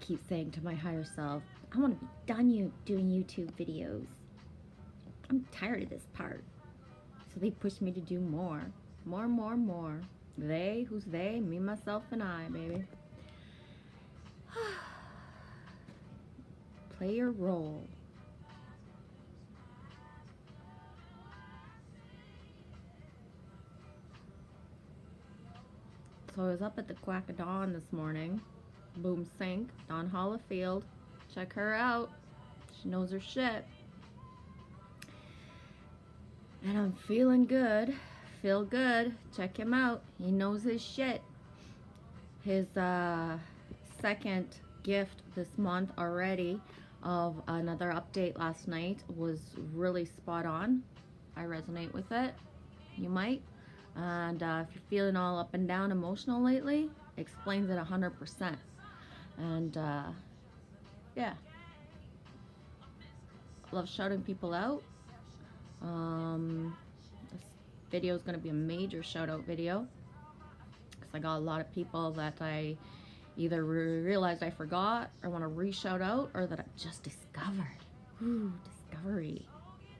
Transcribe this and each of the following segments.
keep saying to my higher self, I want to be done doing YouTube videos. I'm tired of this part. So they push me to do more. More. They, who's they? Me, myself, and I, baby. Play your role. So I was up at the Quack of Dawn this morning. Boom sink, Dawn Hollifield. Check her out. She knows her shit. And I'm feeling good. Feel good. Check him out. He knows his shit. His second gift this month already of another update last night was really spot on. I resonate with it. You might. And if you're feeling all up and down emotional lately, explains it 100%. And yeah, love shouting people out. This video is going to be a major shout out video because I got a lot of people that I either realized I forgot or want to re-shout out, or that I just discovered. Ooh, discovery.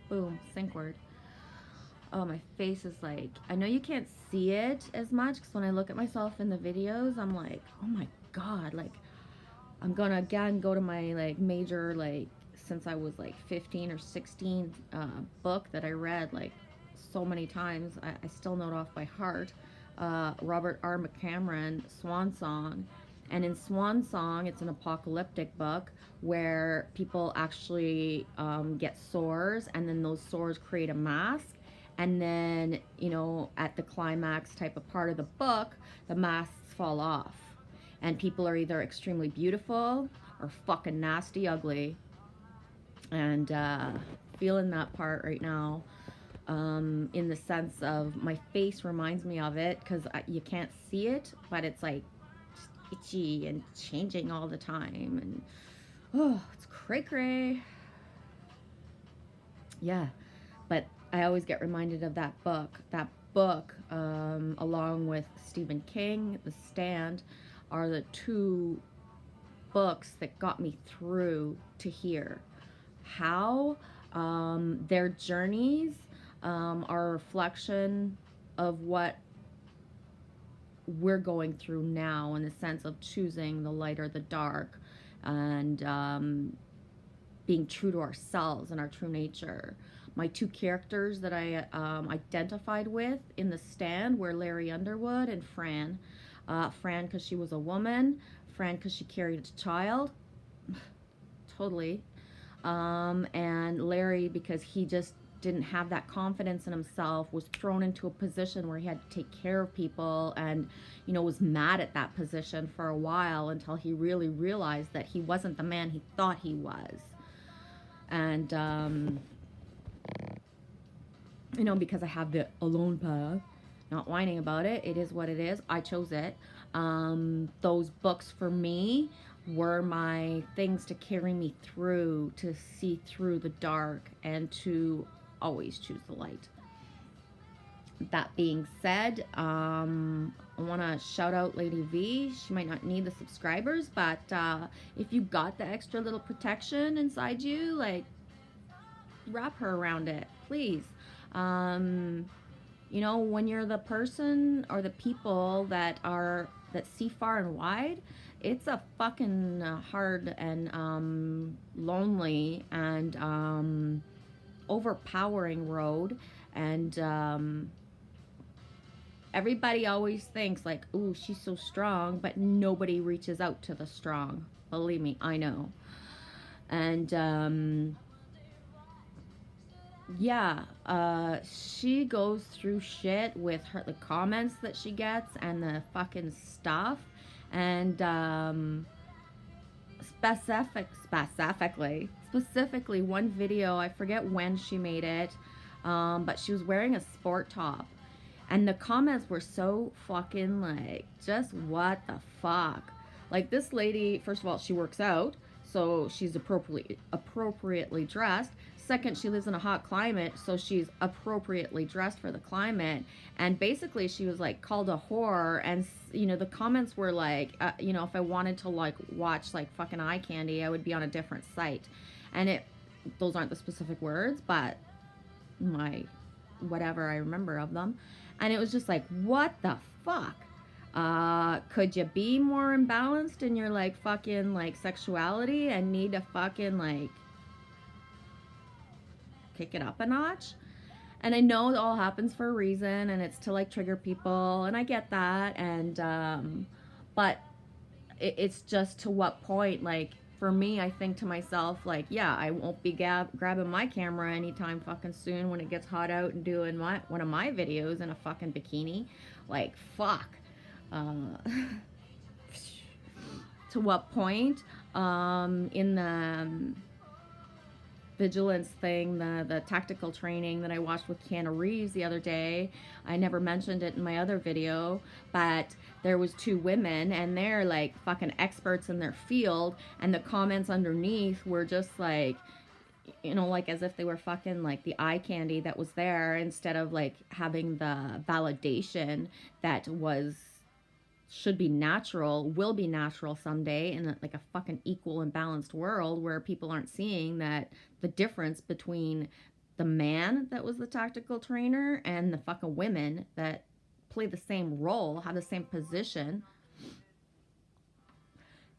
Boom, sync word. Oh, my face is like, I know you can't see it as much because when I look at myself in the videos, I'm like, oh my God, like, I'm gonna again go to my like major, like, since I was like 15 or 16 book that I read like so many times. I still know it off by heart. Robert R. McCameron, Swan Song. And in Swan Song, it's an apocalyptic book where people actually get sores, and then those sores create a mask. And then, you know, at the climax type of part of the book, the masks fall off. And people are either extremely beautiful or fucking nasty ugly. And feeling that part right now, in the sense of my face reminds me of it, because you can't see it, but it's like itchy and changing all the time. And oh, it's cray. Yeah, but I always get reminded of that book. That book, along with Stephen King, The Stand, are the two books that got me through to here. How their journeys are a reflection of what we're going through now, in the sense of choosing the light or the dark, and being true to ourselves and our true nature. My two characters that I identified with in The Stand were Larry Underwood and Fran. Fran because she was a woman, Fran because she carried a child, totally, and Larry because he just didn't have that confidence in himself, was thrown into a position where he had to take care of people, and, you know, was mad at that position for a while until he really realized that he wasn't the man he thought he was. And you know, because I have the alone path, not whining about it, it is what it is, I chose it. Those books for me were my things to carry me through, to see through the dark, and to always choose the light. That being said, I want to shout out Lady V. She might not need the subscribers, but if you got the extra little protection inside you, like, wrap her around it, please. You know, when you're the person or the people that see far and wide, it's a fucking hard and lonely and overpowering road. And everybody always thinks like, ooh, she's so strong, but nobody reaches out to the strong. Believe me, I know. And yeah, she goes through shit with the comments that she gets and the fucking stuff. And specifically one video, I forget when she made it, but she was wearing a sport top, and the comments were so fucking like, just what the fuck. Like, this lady, first of all, she works out, so she's appropriately dressed. second, she lives in a hot climate, so she's appropriately dressed for the climate. And basically, she was like called a whore. And you know, the comments were like, you know, if I wanted to like watch like fucking eye candy, I would be on a different site. And those aren't the specific words, but my whatever I remember of them. And it was just like, what the fuck? Could you be more imbalanced in your like fucking like sexuality and need to fucking like kick it up a notch? And I know it all happens for a reason, and it's to like trigger people, and I get that. And but it's just to what point. Like for me, I think to myself, like, yeah, I won't be grabbing my camera anytime fucking soon when it gets hot out and doing one of my videos in a fucking bikini. Like, fuck. To what point? In the vigilance thing, the tactical training that I watched with Keanu Reeves the other day, I never mentioned it in my other video, but there was 2 women, and they're like fucking experts in their field, and the comments underneath were just like, you know, like as if they were fucking like the eye candy that was there, instead of like having the validation that should be natural, will be natural someday in like a fucking equal and balanced world where people aren't seeing that the difference between the man that was the tactical trainer and the fucking women that play the same role, have the same position.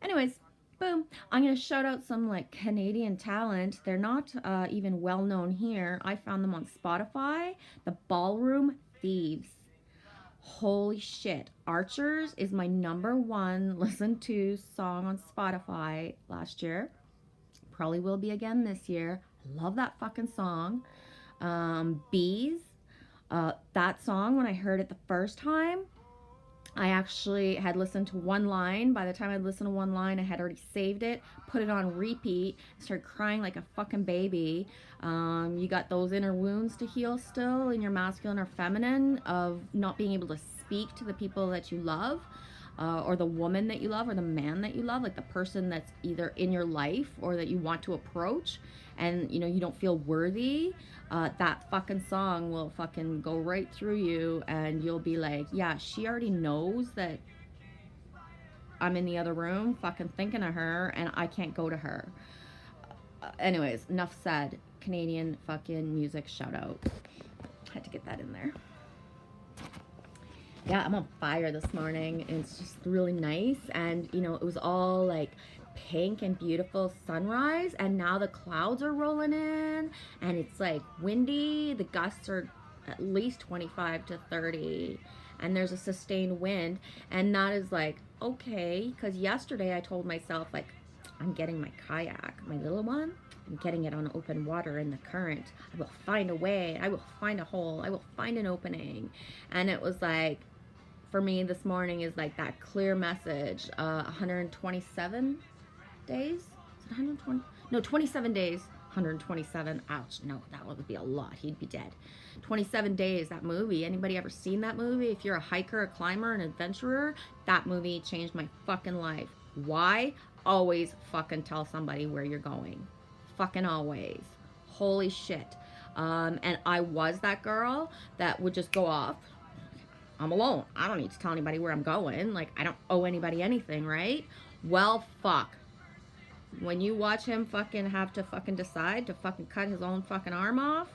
Anyways, boom. I'm going to shout out some like Canadian talent. They're not even well known here. I found them on Spotify. The Ballroom Thieves. Holy shit. Archers is my #1 listened to song on Spotify last year. Probably will be again this year. I love that fucking song. Bees. That song, when I heard it the first time, I actually had listened to one line. By the time I'd listened to one line, I had already saved it, put it on repeat, started crying like a fucking baby. You got those inner wounds to heal still in your masculine or feminine of not being able to speak to the people that you love, or the woman that you love, or the man that you love, like the person that's either in your life or that you want to approach, and you know you don't feel worthy. That fucking song will fucking go right through you, and you'll be like, yeah, she already knows that I'm in the other room fucking thinking of her, and I can't go to her. Anyways, enough said. Canadian fucking music shout out. Had to get that in there. Yeah, I'm on fire this morning. It's just really nice, and you know, it was all like pink and beautiful sunrise, and now the clouds are rolling in, and it's like windy. The gusts are at least 25 to 30, and there's a sustained wind, and that is like okay, because yesterday I told myself, like, I'm getting my kayak, my little one, I'm getting it on open water in the current. I will find a way, I will find a hole, I will find an opening. And it was like, for me this morning is like that clear message. 127 days? Is it 120? No, 27 days. 127. Ouch. No, that would be a lot. He'd be dead. 27 days, that movie. Anybody ever seen that movie? If you're a hiker, a climber, an adventurer, that movie changed my fucking life. Why? Always fucking tell somebody where you're going. Fucking always. Holy shit. And I was that girl that would just go off. I'm alone. I don't need to tell anybody where I'm going. Like, I don't owe anybody anything, right? Well, fuck. When you watch him fucking have to fucking decide to fucking cut his own fucking arm off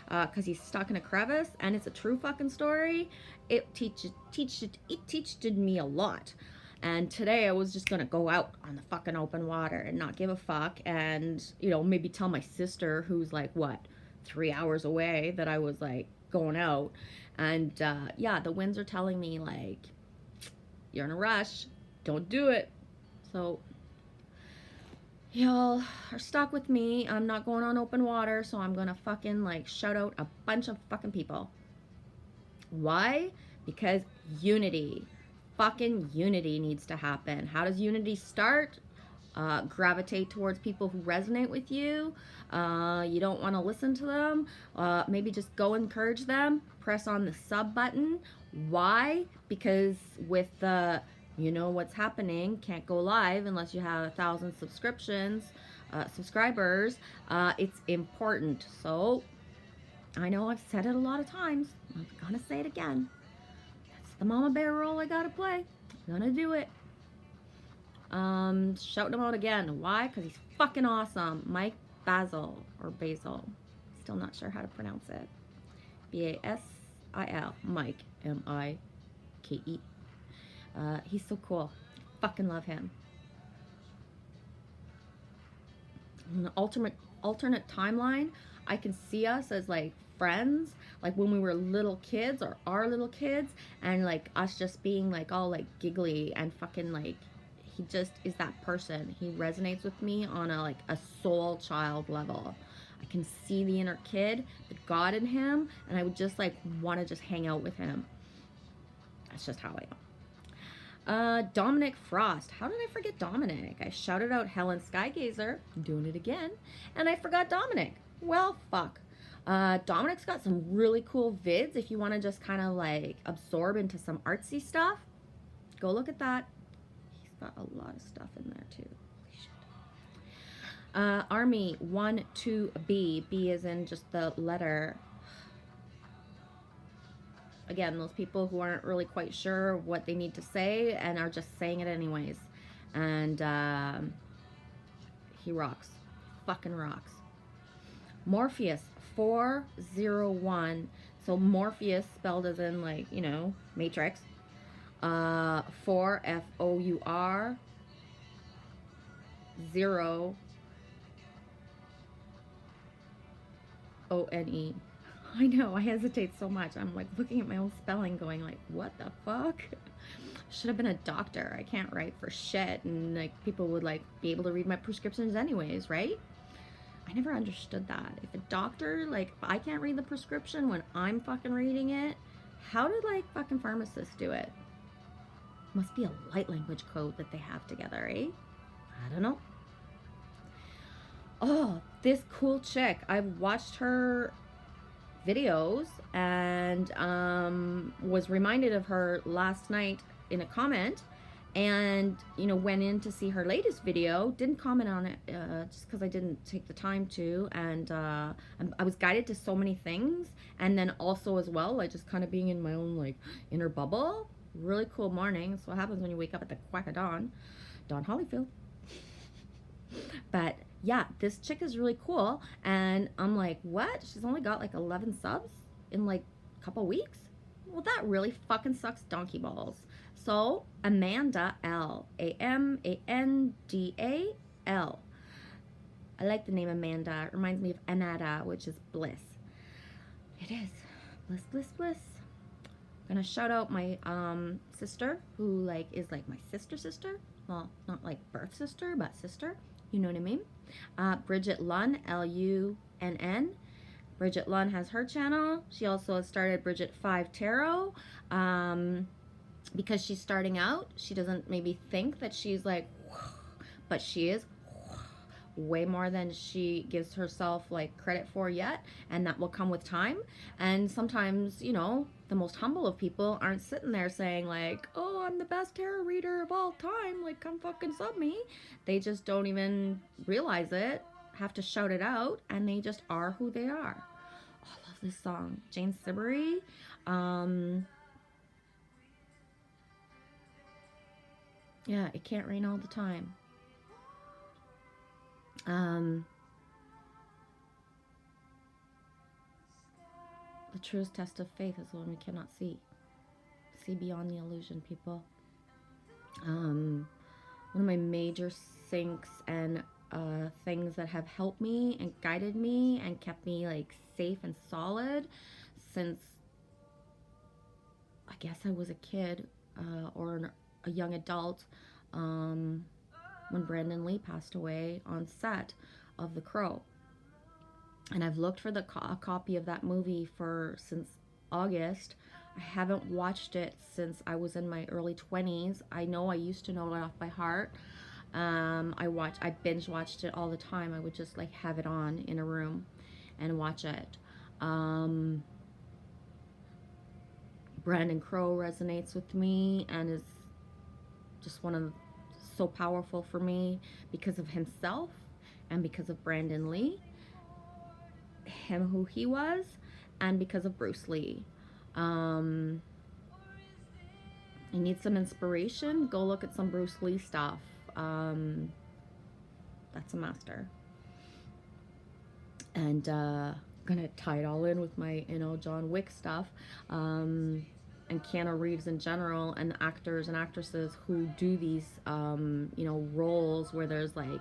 because he's stuck in a crevice, and it's a true fucking story, it teached me a lot. And today I was just gonna go out on the fucking open water and not give a fuck, and you know, maybe tell my sister, who's like what, 3 hours away, that I was like going out. And yeah, the winds are telling me like, you're in a rush, don't do it. So y'all are stuck with me. I'm not going on open water, so I'm gonna fucking like shout out a bunch of fucking people. Why? Because unity. Fucking unity needs to happen. How does unity start? Gravitate towards people who resonate with you. You don't want to listen to them. Maybe just go encourage them. Press on the sub button. Why? Because with the, you know what's happening, can't go live unless you have 1,000 subscriptions. subscribers, it's important. So I know I've said it a lot of times. I'm gonna say it again. That's the mama bear role I gotta play. I'm gonna do it. Shouting him out again. Why? Because he's fucking awesome. Mike Basil or Basil. Still not sure how to pronounce it. Basil. Mike. Mike. He's so cool. Fucking love him. In the alternate timeline, I can see us as like friends, like when we were little kids or are little kids, and like us just being like all like giggly and fucking like, he just is that person. He resonates with me on a like a soul child level. I can see the inner kid, the God in him, and I would just like want to just hang out with him. That's just how I am. Dominic Frost. How did I forget Dominic? I shouted out Helen Skygazer. I'm doing it again. And I forgot Dominic. Well, fuck. Dominic's got some really cool vids. If you want to just kind of like absorb into some artsy stuff, go look at that. He's got a lot of stuff in there too. Holy shit. Army 12B. B is in just the letter. Again, those people who aren't really quite sure what they need to say and are just saying it anyways. And he rocks. Fucking rocks. Morpheus 401. So Morpheus spelled as in like, you know, Matrix. 4 F-O-U-R 0 O-N-E. I know, I hesitate so much. I'm like looking at my own spelling going like, what the fuck? Should have been a doctor. I can't write for shit. And like people would like be able to read my prescriptions anyways, right? I never understood that. If a doctor, like if I can't read the prescription when I'm fucking reading it, how did like fucking pharmacists do it? Must be a light language code that they have together, eh? I don't know. Oh, this cool chick. I've watched her videos and was reminded of her last night in a comment, and you know, went in to see her latest video. Didn't comment on it just because I didn't take the time to, and I was guided to so many things, and then also as well like just kind of being in my own like inner bubble. Really cool morning. That's what happens when you wake up at the quack of dawn. Dawn Hollyfield. But yeah, this chick is really cool, and I'm like, what? She's only got like 11 subs in like a couple weeks? Well, that really fucking sucks donkey balls. So Amanda L. A-M-A-N-D-A-L. I like the name Amanda. It reminds me of Anada, which is bliss. It is. Bliss, bliss, bliss. I'm gonna shout out my sister, who like is like my sister. Well, not like birth sister, but sister. You know what I mean? Bridget Lunn, L-U-N-N. Bridget Lunn has her channel. She also has started Bridget 5 Tarot. Because she's starting out, she doesn't maybe think that she's like, but she is way more than she gives herself like credit for yet, and that will come with time. And sometimes, you know, the most humble of people aren't sitting there saying like, oh, I'm the best tarot reader of all time, like come fucking sub me. They just don't even realize it, have to shout it out, and they just are who they are. Oh, I love this song. Jane Siberry. Yeah, it can't rain all the time. The truest test of faith is one we cannot see. See beyond the illusion, people. One of my major sinks and things that have helped me and guided me and kept me like safe and solid since I guess I was a kid or a young adult, when Brandon Lee passed away on set of The Crow. And I've looked for a copy of that movie since August. I haven't watched it since I was in my early 20s. I know I used to know it off by heart. I binge watched it all the time. I would just like have it on in a room and watch it. Brandon Crow resonates with me and is just so powerful for me because of himself and because of Brandon Lee, him who he was, and because of Bruce Lee. You need some inspiration? Go look at some Bruce Lee stuff. That's a master. And I'm gonna tie it all in with my, John Wick stuff, and Keanu Reeves in general, and the actors and actresses who do these, roles where there's like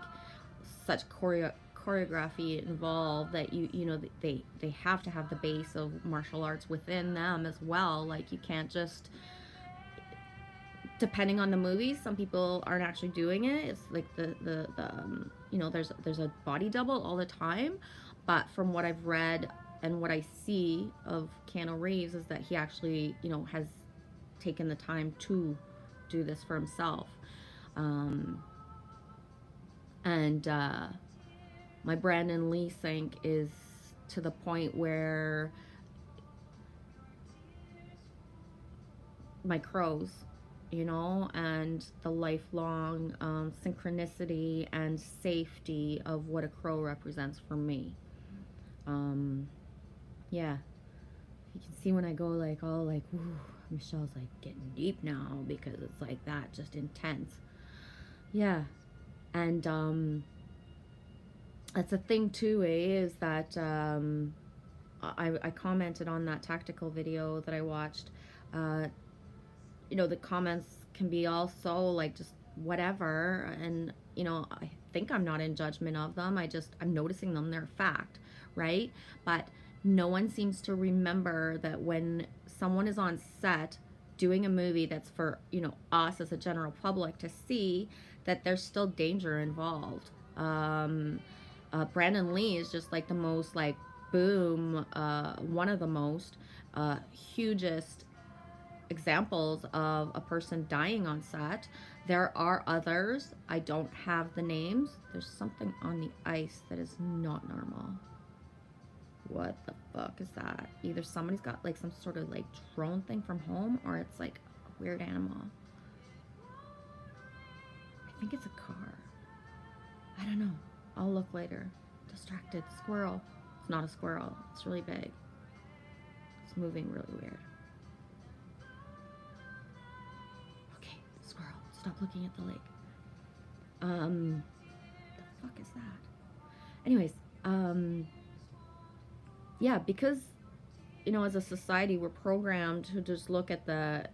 such choreography involved that they have to have the base of martial arts within them as well. Like, you can't just, depending on the movies, some people aren't actually doing it. It's like there's a body double all the time, but from what I've read and what I see of Keanu Reeves is that he actually, has taken the time to do this for himself. My Brandon Lee sync is to the point where my crows, and the lifelong synchronicity and safety of what a crow represents for me. Yeah, you can see when I go like all like, woo, Michelle's like getting deep now because it's like that, just intense. Yeah, and that's the thing too, is that I commented on that tactical video that I watched. The comments can be also like just whatever, and I think I'm not in judgment of them. I'm noticing them. They're a fact, right? But no one seems to remember that when someone is on set doing a movie that's for us as a general public to see, that there's still danger involved. Brandon Lee is just like the most like boom, one of the most hugest examples of a person dying on set. There are others. I don't have the names. There's something on the ice that is not normal. What the fuck is that? Either somebody's got like some sort of like drone thing from home, or it's like a weird animal. I think it's a car. I don't know. I'll look later. Distracted. Squirrel. It's not a squirrel. It's really big. It's moving really weird. Okay, squirrel. Stop looking at the lake. The fuck is that? Anyways, yeah, because as a society we're programmed to just look at the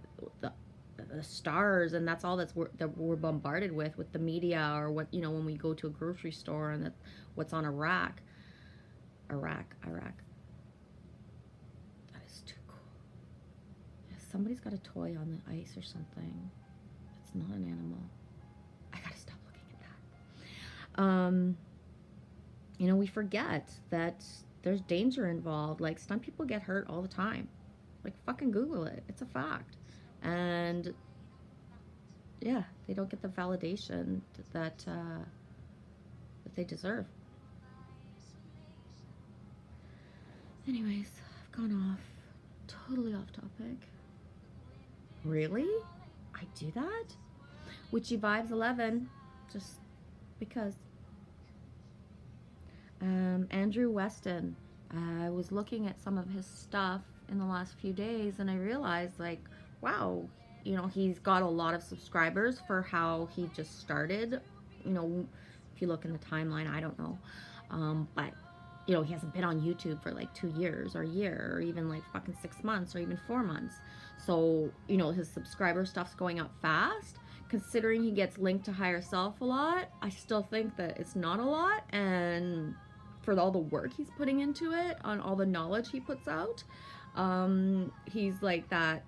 stars, and that's all that we're bombarded with the media, or what when we go to a grocery store and what's on a rack. Iraq. That is too cool. Yeah, somebody's got a toy on the ice or something. It's not an animal. I gotta stop looking at that. We forget that there's danger involved. Like, stunt people get hurt all the time. Like, fucking Google it. It's a fact. And yeah, they don't get the validation that they deserve. Anyways, I've gone off, totally off topic. Really? I do that? Witchy Vibes 11, just because. Andrew Weston. I was looking at some of his stuff in the last few days, and I realized, like, wow, he's got a lot of subscribers for how he just started. If you look in the timeline, I don't know. But, he hasn't been on YouTube for like 2 years or a year, or even like fucking 6 months, or even 4 months. So, his subscriber stuff's going up fast. Considering he gets linked to Higher Self a lot, I still think that it's not a lot. And for all the work he's putting into it, on all the knowledge he puts out, he's like that,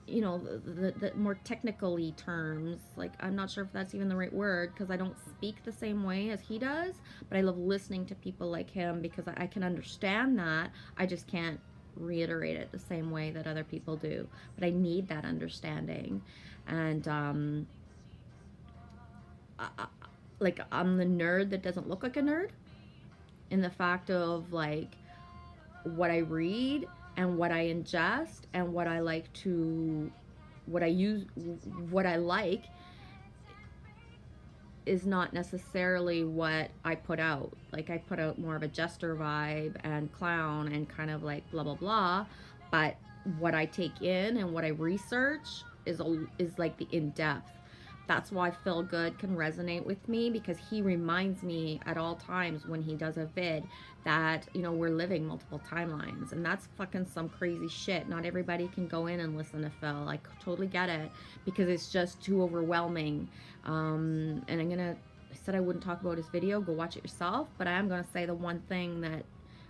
the more technically terms, like, I'm not sure if that's even the right word, because I don't speak the same way as he does, but I love listening to people like him because I can understand that. I just can't reiterate it the same way that other people do, but I need that understanding. And like, I'm the nerd that doesn't look like a nerd, in the fact of like what I read and what I ingest and what I like, is not necessarily what I put out. Like, I put out more of a jester vibe and clown and kind of like blah blah blah, but what I take in and what I research is like the in-depth. That's why Feel Good can resonate with me, because he reminds me at all times when he does a vid that, you know, we're living multiple timelines, and that's fucking some crazy shit. Not everybody can go in and listen to Phil. I totally get it, because it's just too overwhelming. And I said I wouldn't talk about his video. Go watch it yourself. But I am gonna say the one thing that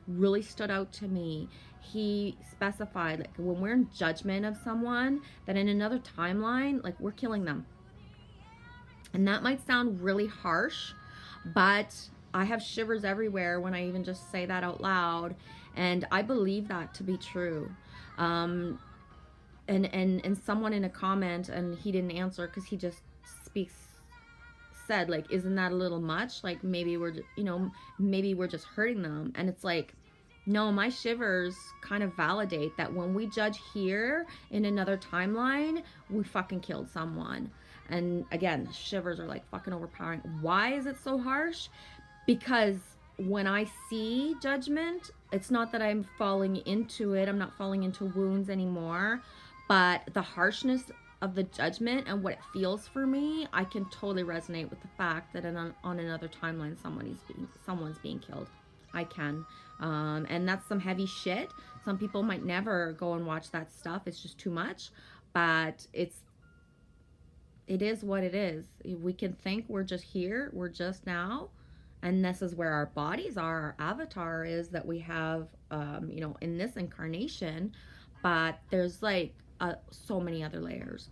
really stood out to me. He specified, like, when we're in judgment of someone, that in another timeline, like, we're killing them. And that might sound really harsh, but I have shivers everywhere when I even just say that out loud. And I believe that to be true. And someone in a comment, and he didn't answer because he just said, like, isn't that a little much? Like, maybe we're, you know, maybe we're just hurting them. And it's like, no, my shivers kind of validate that when we judge here in another timeline, we fucking killed someone. And again, shivers are like fucking overpowering. Why is it so harsh? Because when I see judgment, it's not that I'm falling into it. I'm not falling into wounds anymore. But the harshness of the judgment and what it feels for me, I can totally resonate with the fact that on another timeline, someone's being killed. I can. And that's some heavy shit. Some people might never go and watch that stuff. It's just too much. But it is what it is. We can think we're just here, we're just now, and this is where our bodies are, our avatar is that we have, you know, in this incarnation. But there's like so many other layers,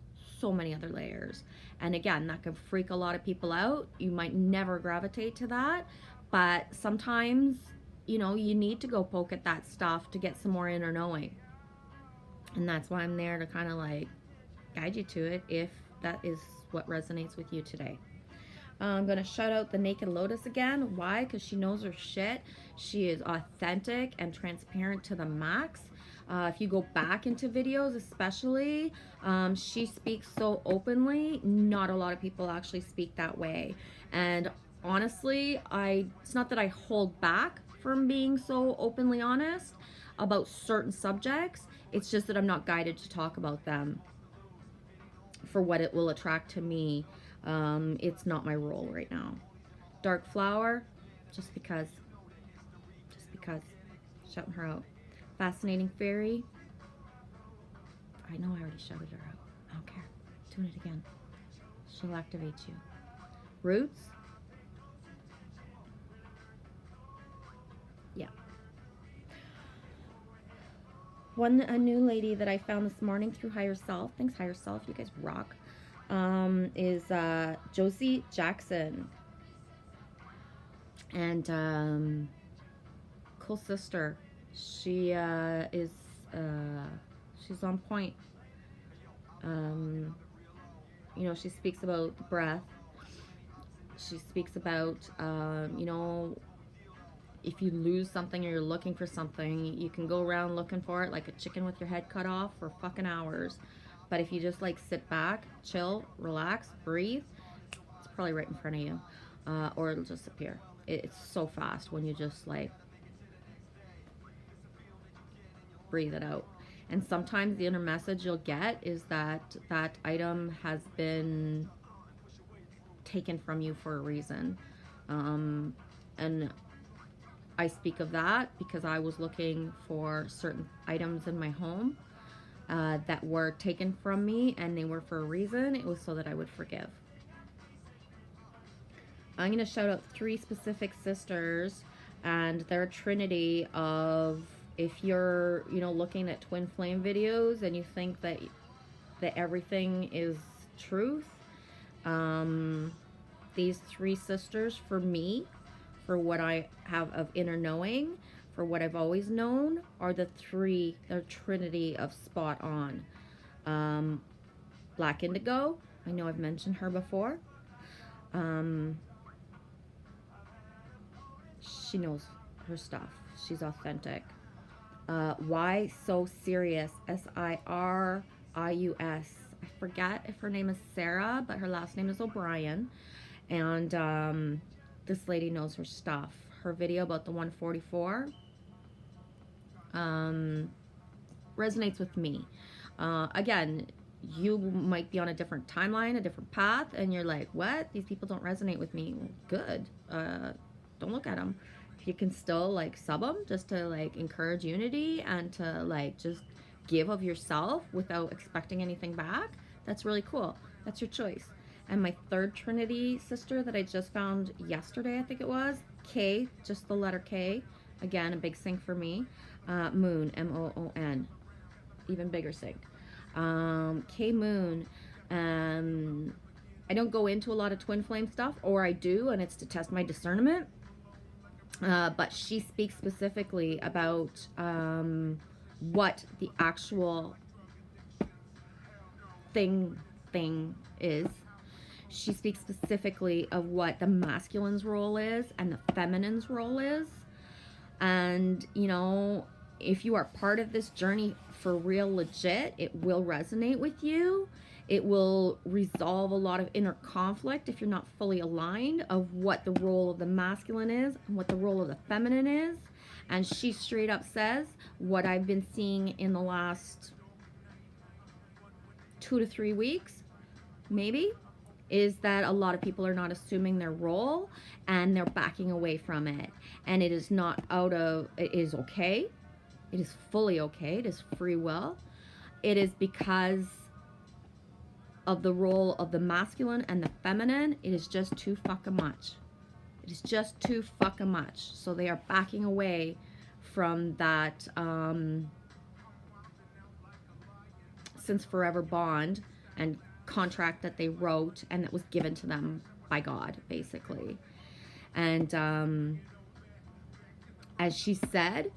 and again, that could freak a lot of people out. You might never gravitate to that, but sometimes, you know, you need to go poke at that stuff to get some more inner knowing, and that's why I'm there to kind of like guide you to it if that is what resonates with you today. I'm going to shout out the Naked Lotus again. Why? Because she knows her shit. She is authentic and transparent to the max. If you go back into videos especially, she speaks so openly. Not a lot of people actually speak that way. And honestly, it's not that I hold back from being so openly honest about certain subjects. It's just that I'm not guided to talk about them for what it will attract to me. It's not my role right now. Dark Flower, just because. Shouting her out. Fascinating Fairy. I know I already shouted her out. I don't care. Doing it again. She'll activate you. Roots. Yeah. A new lady that I found this morning through Higher Self. Thanks, Higher Self. You guys rock. Is Josie Jackson. And cool sister. She is she's on point. You know, she speaks about the breath. She speaks about you know, if you lose something or you're looking for something, you can go around looking for it like a chicken with your head cut off for fucking hours. But if you just like sit back, chill, relax, breathe, it's probably right in front of you. Or it'll just appear. It's so fast when you just like breathe it out. And sometimes the inner message you'll get is that that item has been taken from you for a reason. And I speak of that because I was looking for certain items in my home that were taken from me, and they were for a reason. It was so that I would forgive. I'm going to shout out 3 specific sisters, and they're a trinity of, if you're, you know, looking at twin flame videos and you think that everything is truth, these 3 sisters for me, for what I have of inner knowing, for what I've always known, are the trinity of spot on. Black Indigo, I know I've mentioned her before. She knows her stuff. She's authentic. Why So Serious, Sirius. I forget if her name is Sarah, but her last name is O'Brien. And this lady knows her stuff. Her video about the 144 resonates with me. Again, you might be on a different timeline, a different path, and you're like, what? These people don't resonate with me. Well, good. Don't look at them. If you can still like sub them just to like encourage unity and to like just give of yourself without expecting anything back, that's really cool. That's your choice. And my third Trinity sister that I just found yesterday, I think it was, K, just the letter K. Again, a big sync for me. Moon, M-O-O-N. Even bigger sync. K Moon. I don't go into a lot of twin flame stuff, or I do, and it's to test my discernment. But she speaks specifically about what the actual thing is. She speaks specifically of what the masculine's role is and the feminine's role is. And, you know, if you are part of this journey for real legit, it will resonate with you. It will resolve a lot of inner conflict if you're not fully aligned of what the role of the masculine is and what the role of the feminine is. And she straight up says what I've been seeing in the last 2 to 3 weeks, maybe, is that a lot of people are not assuming their role and they're backing away from it. And it is not out of, it is okay. It is fully okay. It is free will. It is because of the role of the masculine and the feminine. It is just too fucking much. It is just too fucking much. So they are backing away from that since forever bond and contract that they wrote and that was given to them by God, basically. And as she said,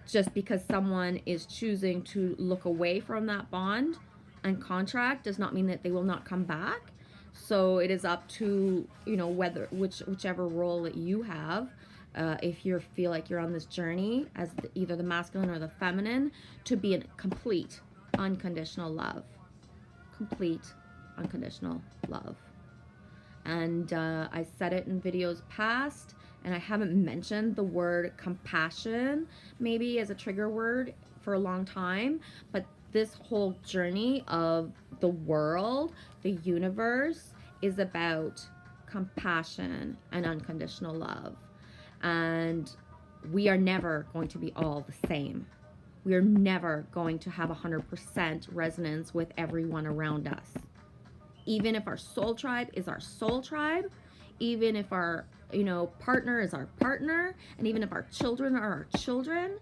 just because someone is choosing to look away from that bond and contract does not mean that they will not come back. So it is up to, you know, whichever role that you have, if you feel like you're on this journey as either the masculine or the feminine, to be in complete unconditional love. Complete unconditional love. And I said it in videos past, and I haven't mentioned the word compassion maybe as a trigger word for a long time, but this whole journey of the world, the universe, is about compassion and unconditional love. And we are never going to be all the same. We are never going to have 100% resonance with everyone around us. Even if our soul tribe is our soul tribe, even if our, you know, partner is our partner, and even if our children are our children,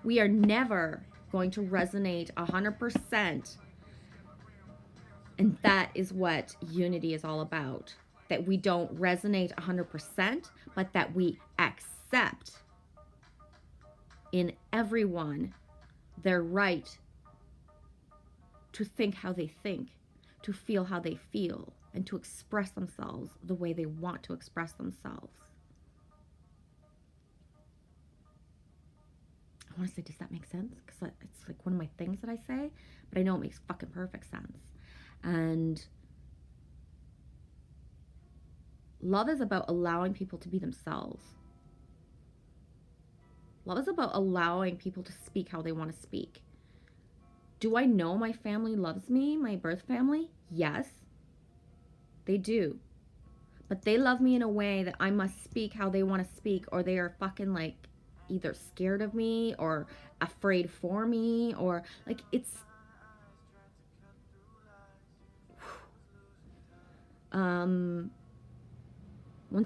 we are never going to resonate 100%. And that is what unity is all about. That we don't resonate 100%, but that we accept in everyone their right to think how they think, to feel how they feel, and to express themselves the way they want to express themselves. I want to say, does that make sense? Because it's like one of my things that I say, but I know it makes fucking perfect sense. And love is about allowing people to be themselves. Love is about allowing people to speak how they want to speak. Do I know my family loves me, my birth family? Yes, they do. But they love me in a way that I must speak how they want to speak, or they are fucking like either scared of me or afraid for me, or like it's when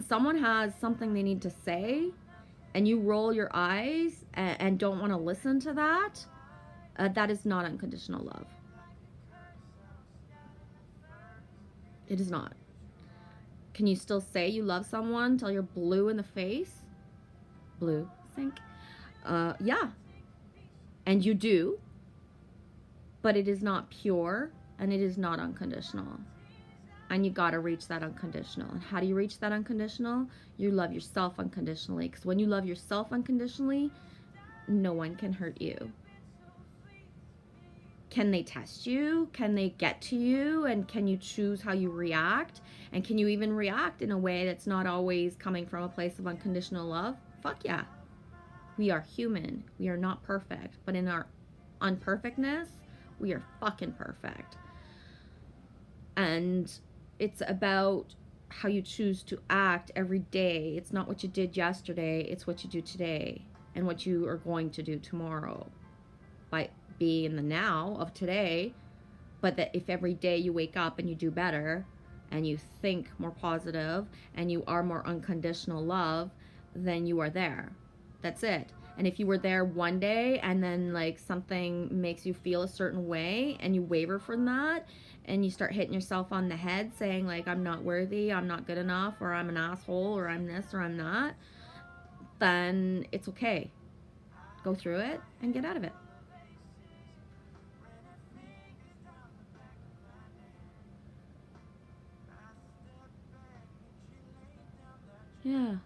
someone has something they need to say and you roll your eyes and don't want to listen to that, that is not unconditional love. It is not. Can you still say you love someone till you're blue in the face? Blue, think. Yeah. And you do. But it is not pure and it is not unconditional. And you got to reach that unconditional. And how do you reach that unconditional? You love yourself unconditionally. Because when you love yourself unconditionally, no one can hurt you. Can they test you? Can they get to you? And can you choose how you react? And can you even react in a way that's not always coming from a place of unconditional love? Fuck yeah. We are human. We are not perfect. But in our unperfectness, we are fucking perfect. And it's about how you choose to act every day. It's not what you did yesterday. It's what you do today and what you are going to do tomorrow. By being in the now of today, but that if every day you wake up and you do better and you think more positive and you are more unconditional love, then you are there. That's it. And if you were there one day and then like something makes you feel a certain way and you waver from that and you start hitting yourself on the head saying like, I'm not worthy, I'm not good enough, or I'm an asshole, or I'm this, or I'm not, then it's okay. Go through it and get out of it. Yeah.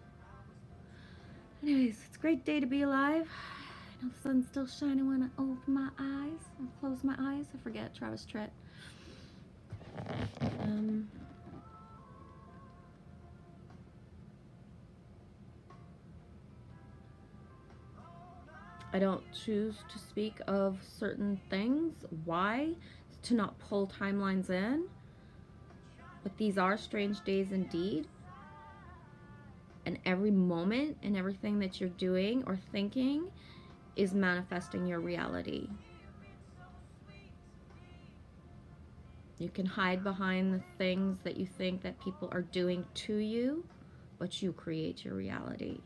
Anyways, it's a great day to be alive. I know the sun's still shining when I open my eyes. I close my eyes. I forget Travis Tritt. I don't choose to speak of certain things. Why? To not pull timelines in. But these are strange days indeed. And every moment and everything that you're doing or thinking is manifesting your reality. You can hide behind the things that you think that people are doing to you, but you create your reality.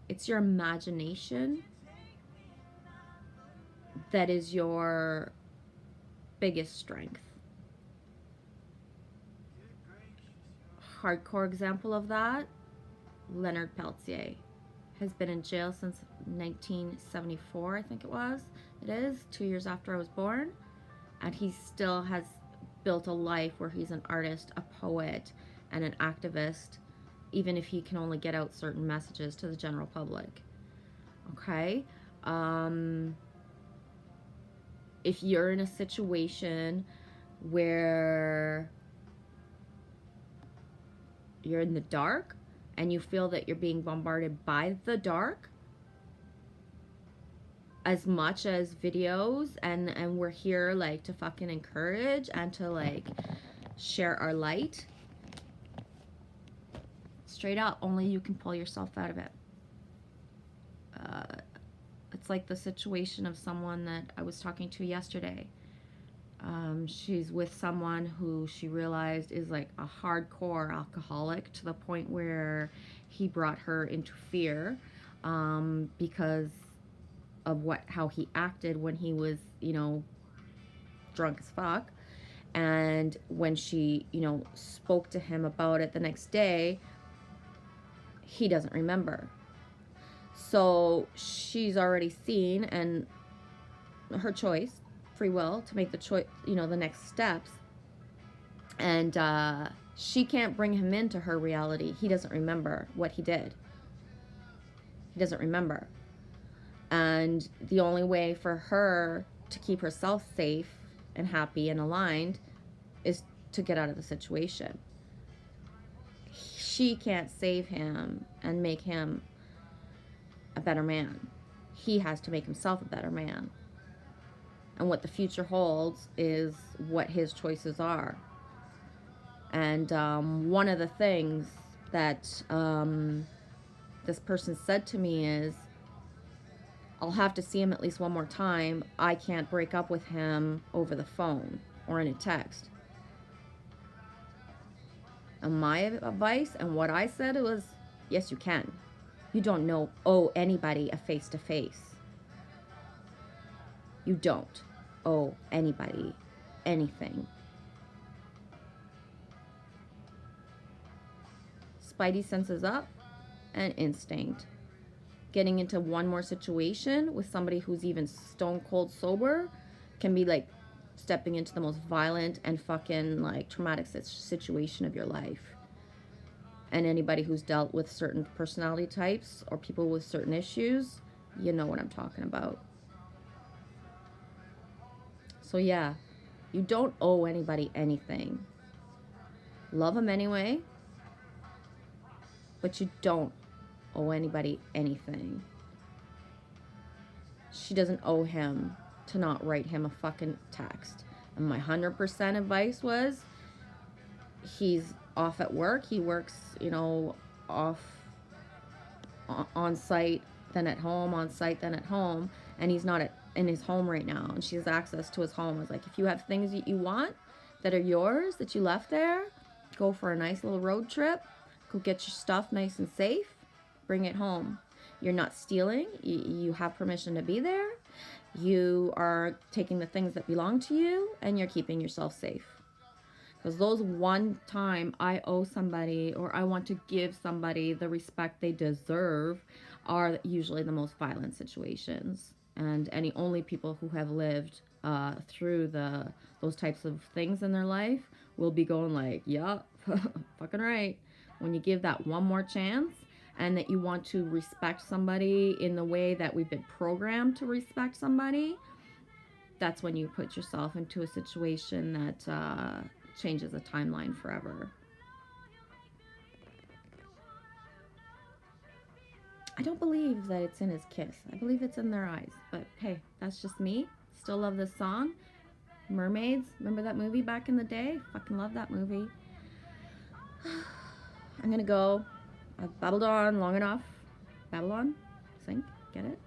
It's your imagination that is your biggest strength. Hardcore example of that, Leonard Peltier has been in jail since 1974, I think it was. It is 2 years after I was born, and he still has built a life where he's an artist, a poet, and an activist, even if he can only get out certain messages to the general public. Okay? If you're in a situation where you're in the dark and you feel that you're being bombarded by the dark, as much as videos and we're here like to fucking encourage and to like share our light, straight up, only you can pull yourself out of it. It's like the situation of someone that I was talking to yesterday. She's with someone who she realized is like a hardcore alcoholic to the point where he brought her into fear because of how he acted when he was, drunk as fuck. And when she, spoke to him about it the next day, he doesn't remember. So she's already seen, and her choice, free will, to make the choice, the next steps. And she can't bring him into her reality. He doesn't remember what he did. He doesn't remember. And the only way for her to keep herself safe and happy and aligned is to get out of the situation. She can't save him and make him a better man. He has to make himself a better man. And what the future holds is what his choices are. And one of the things that this person said to me is, I'll have to see him at least one more time. I can't break up with him over the phone or in a text. And my advice and what I said was, yes, you can. You don't owe anybody a face-to-face. You don't owe anybody anything. Spidey senses up and instinct. Getting into one more situation with somebody who's even stone cold sober can be like stepping into the most violent and fucking like traumatic situation of your life. And anybody who's dealt with certain personality types or people with certain issues you know what I'm talking about. So yeah, you don't owe anybody anything. Love them anyway, but you don't owe anybody anything. She doesn't owe him to not write him a fucking text. And my 100% advice was, he's off at work. He works, you know, off on site, then at home, on site, then at home. And he's not in his home right now. And she has access to his home. I was like, if you have things that you want that are yours, that you left there, go for a nice little road trip. Go get your stuff nice and safe. Bring it home. You're not stealing. You have permission to be there. You are taking the things that belong to you, and you're keeping yourself safe. Because those one time I owe somebody, or I want to give somebody the respect they deserve, are usually the most violent situations. And only people who have lived through those types of things in their life will be going like, yup, fucking right. When you give that one more chance, and that you want to respect somebody in the way that we've been programmed to respect somebody, that's when you put yourself into a situation that changes a timeline forever. I don't believe that it's in his kiss. I believe it's in their eyes. But hey, that's just me. Still love this song. Mermaids. Remember that movie back in the day? Fucking love that movie. I'm gonna go. I've babbled on long enough. Babylon? Sink? Get it?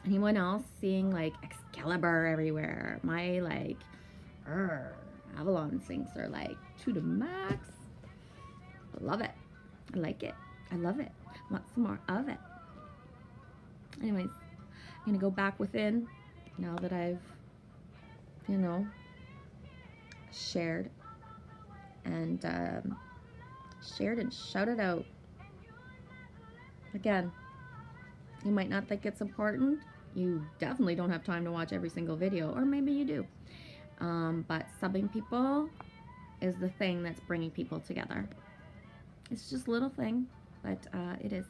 Anyone else seeing like Excalibur everywhere? My like Avalon sinks are like to the max. I love it. I like it. I love it. I want some more of it. Anyways, I'm gonna go back within now that I've, you know, shared and shouted out. Again, you might not think it's important. You definitely don't have time to watch every single video, or maybe you do. But subbing people is the thing that's bringing people together. It's just a little thing, but it is.